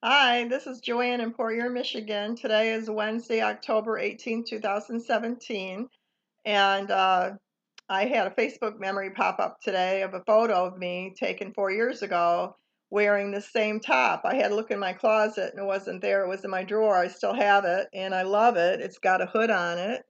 Hi, this is Joanne in Port Huron, Michigan. Today is Wednesday, October 18th, 2017. And I had a Facebook memory pop up today of a photo of me taken 4 years ago wearing the same top. I had to look in my closet and it wasn't there. It was in my drawer. I still have it and I love it. It's got a hood on it.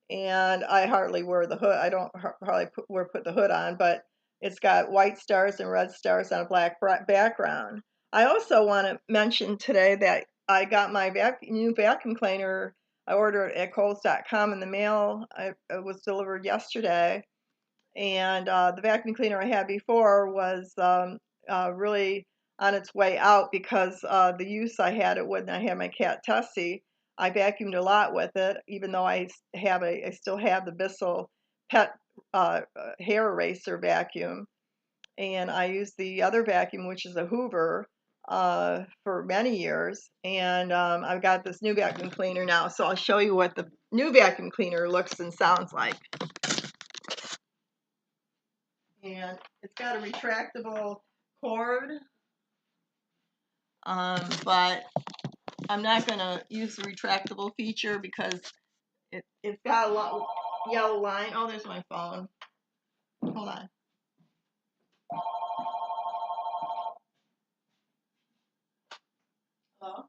And I hardly wear the hood. I don't hardly put the hood on, but it's got white stars and red stars on a black background. I also want to mention today that I got my new vacuum cleaner. I ordered it at Kohl's.com in the mail. It was delivered yesterday, and the vacuum cleaner I had before was really on its way out because the use I had it when I had my cat Tessie. I vacuumed a lot with it, even though I still have the Bissell pet hair eraser vacuum, and I used the other vacuum, which is a Hoover, for many years. And I've got this new vacuum cleaner now, so I'll show you what the new vacuum cleaner looks and sounds like. And it's got a retractable cord, but I'm not going to use the retractable feature because it's got a yellow line. Oh, there's my phone. Hold on. Hello?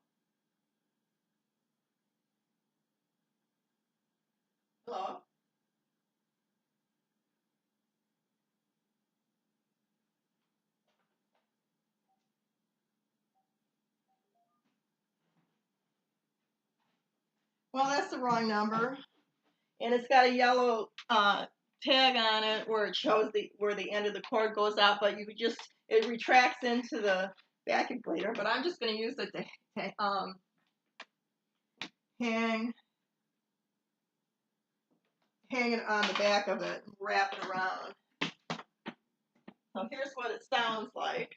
Hello? Well, that's the wrong number. And it's got a yellow tag on it where it shows where the end of the cord goes out, but it retracts into the vacuum cleaner. But I'm just going to use it to hang it on the back of it and wrap it around. So here's what it sounds like.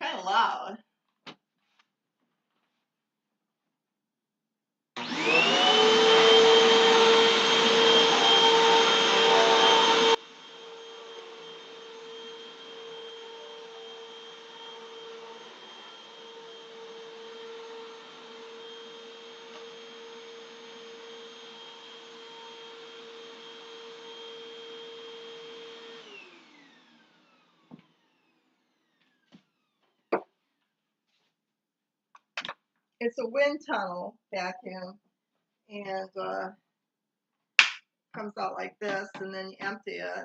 Kind of loud. It's a wind tunnel vacuum, and comes out like this, and then you empty it.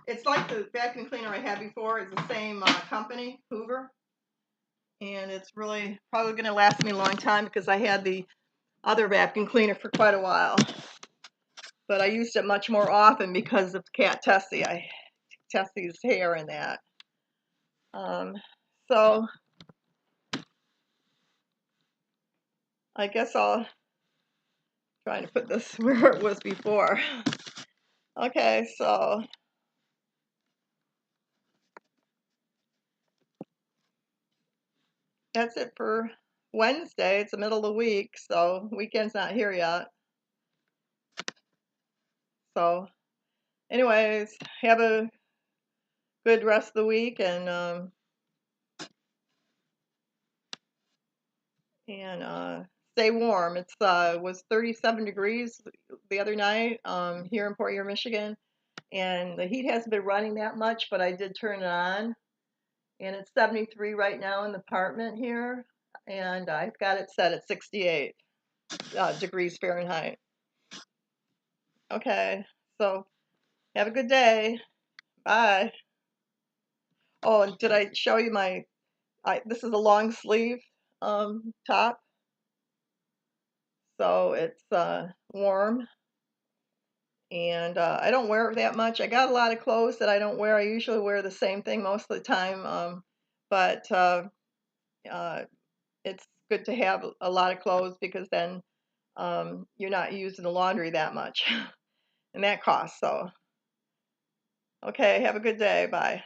It's like the vacuum cleaner I had before. It's the same company, Hoover, and it's really probably going to last me a long time because I had the other vacuum cleaner for quite a while. But I used it much more often because of cat Tessie. Tessie's hair in that. So I guess I'll try to put this where it was before. Okay, so that's it for Wednesday. It's the middle of the week, so weekend's not here yet. So anyways, have a good rest of the week, and stay warm. It was 37 degrees the other night here in Port Huron, Michigan, and the heat hasn't been running that much, but I did turn it on, and it's 73 right now in the apartment here, and I've got it set at 68 degrees Fahrenheit. Okay, so have a good day. Bye. Oh, and did I show you this is a long sleeve top, so it's warm, and I don't wear it that much. I got a lot of clothes that I don't wear. I usually wear the same thing most of the time, but it's good to have a lot of clothes because then you're not using the laundry that much, and that costs. So, okay, have a good day. Bye.